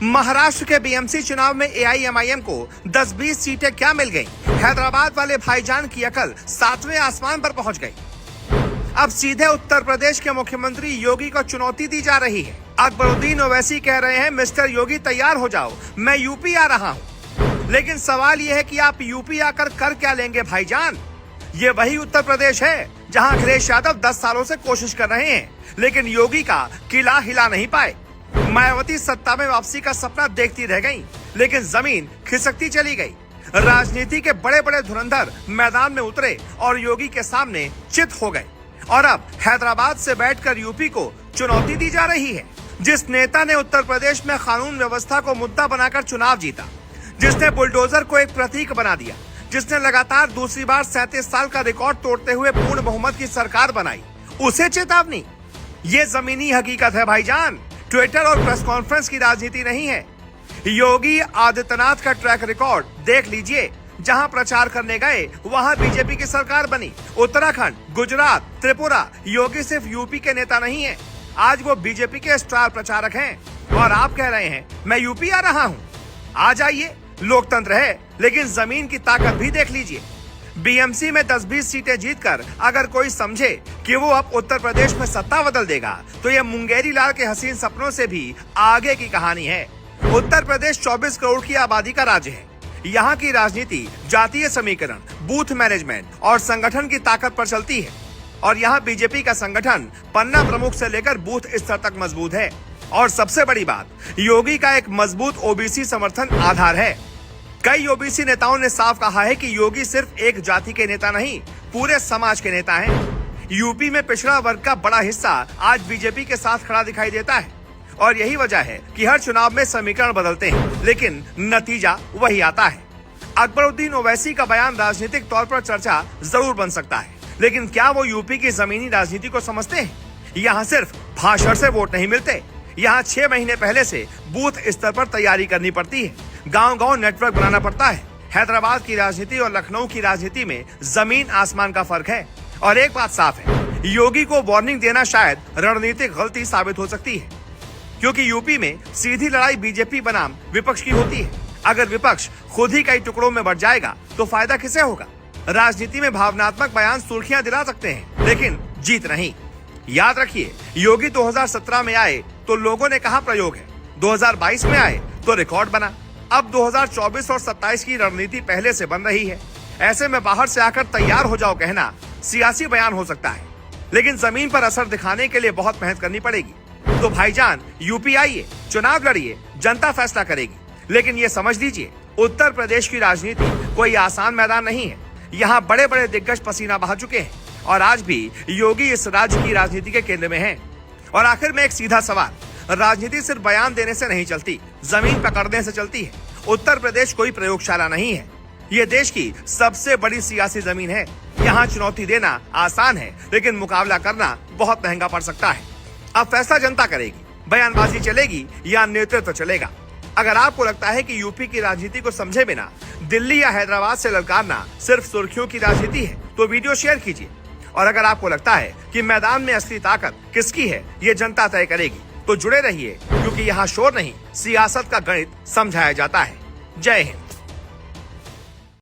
महाराष्ट्र के बीएमसी चुनाव में एआईएमआईएम को 10-20 सीटें क्या मिल गईं? हैदराबाद वाले भाईजान की अकल 7वें आसमान पर पहुंच गई। अब सीधे उत्तर प्रदेश के मुख्यमंत्री योगी को चुनौती दी जा रही है। अकबरुद्दीन ओवैसी कह रहे हैं, मिस्टर योगी तैयार हो जाओ, मैं यूपी आ रहा हूं। लेकिन सवाल यह है कि आप यूपी आकर कर क्या लेंगे भाईजान? ये वही उत्तर प्रदेश है जहां अखिलेश यादव 10 सालों से कोशिश कर रहे हैं, लेकिन योगी का किला हिला नहीं पाए। मायावती सत्ता में वापसी का सपना देखती रह गईं, लेकिन जमीन खिसकती चली गई। राजनीति के बड़े बड़े धुरंधर मैदान में उतरे और योगी के सामने चित हो गए। और अब हैदराबाद से बैठकर यूपी को चुनौती दी जा रही है। जिस नेता ने उत्तर प्रदेश में कानून व्यवस्था को मुद्दा बनाकर चुनाव जीता, जिसने बुलडोजर को एक प्रतीक बना दिया, जिसने लगातार दूसरी बार 37 साल का रिकॉर्ड तोड़ते हुए पूर्ण बहुमत की सरकार बनाई, उसे चेतावनी। ये जमीनी हकीकत है भाईजान, ट्विटर और प्रेस कॉन्फ्रेंस की राजनीति नहीं है। योगी आदित्यनाथ का ट्रैक रिकॉर्ड देख लीजिए। जहां प्रचार करने गए वहां बीजेपी की सरकार बनी। उत्तराखंड, गुजरात, त्रिपुरा, योगी सिर्फ यूपी के नेता नहीं है, आज वो बीजेपी के स्टार प्रचारक हैं। और आप कह रहे हैं मैं यूपी आ रहा हूं। आ जाइए, लोकतंत्र है, लेकिन जमीन की ताकत भी देख लीजिए। बीएमसी में 10-20 सीटें जीतकर अगर कोई समझे कि वो अब उत्तर प्रदेश में सत्ता बदल देगा, तो ये मुंगेरी लाल के हसीन सपनों से भी आगे की कहानी है। उत्तर प्रदेश 24 करोड़ की आबादी का राज्य है। यहाँ की राजनीति जातीय समीकरण, बूथ मैनेजमेंट और संगठन की ताकत पर चलती है। और यहाँ बीजेपी का संगठन पन्ना प्रमुख से लेकर बूथ स्तर तक मजबूत है। और सबसे बड़ी बात, योगी का एक मजबूत ओबीसी समर्थन आधार है। कई ओबीसी नेताओं ने साफ कहा है कि योगी सिर्फ एक जाति के नेता नहीं, पूरे समाज के नेता हैं। यूपी में पिछड़ा वर्ग का बड़ा हिस्सा आज बीजेपी के साथ खड़ा दिखाई देता है। और यही वजह है कि हर चुनाव में समीकरण बदलते हैं, लेकिन नतीजा वही आता है। अकबरुद्दीन ओवैसी का बयान राजनीतिक तौर पर चर्चा जरूर बन सकता है, लेकिन क्या वो यूपी की जमीनी राजनीति को समझते हैं? यहाँ सिर्फ भाषण से वोट नहीं मिलते। यहाँ 6 महीने पहले से बूथ स्तर पर तैयारी करनी पड़ती है, गांव-गांव नेटवर्क बनाना पड़ता है। हैदराबाद की राजनीति और लखनऊ की राजनीति में जमीन आसमान का फर्क है। और एक बात साफ है, योगी को वार्निंग देना शायद रणनीतिक गलती साबित हो सकती है, क्योंकि यूपी में सीधी लड़ाई बीजेपी बनाम विपक्ष की होती है। अगर विपक्ष खुद ही कई टुकड़ों में बट जाएगा तो फायदा किसे होगा? राजनीति में भावनात्मक बयान सुर्खियां दिला सकते हैं, लेकिन जीत नहीं। याद रखिए, योगी 2017 में आए तो लोगों ने कहा प्रयोग है, 2022 में आए तो रिकॉर्ड बना। अब 2024 और 27 की रणनीति पहले से बन रही है। ऐसे में बाहर से आकर तैयार हो जाओ कहना सियासी बयान हो सकता है, लेकिन जमीन पर असर दिखाने के लिए बहुत मेहनत करनी पड़ेगी। तो भाईजान, यूपी आइए, चुनाव लड़िए, जनता फैसला करेगी। लेकिन ये समझ लीजिए, उत्तर प्रदेश की राजनीति कोई आसान मैदान नहीं है। यहाँ बड़े बड़े दिग्गज पसीना बहा चुके हैं और आज भी योगी इस राज्य की राजनीति के केंद्र में है। और आखिर में एक सीधा सवाल, राजनीति सिर्फ बयान देने से नहीं चलती, जमीन पकड़ने से चलती है। उत्तर प्रदेश कोई प्रयोगशाला नहीं है, ये देश की सबसे बड़ी सियासी जमीन है। यहाँ चुनौती देना आसान है, लेकिन मुकाबला करना बहुत महंगा पड़ सकता है। अब फैसला जनता करेगी, बयानबाजी चलेगी या नेतृत्व चलेगा। अगर आपको लगता है कि यूपी की राजनीति को समझे बिना दिल्ली या हैदराबाद से ललकारना सिर्फ सुर्खियों की राजनीति है, तो वीडियो शेयर कीजिए। और अगर आपको लगता है कि मैदान में असली ताकत किसकी है, ये जनता तय करेगी, तो जुड़े रहिए, क्योंकि यहाँ शोर नहीं, सियासत का गणित समझाया जाता है। जय हिंद।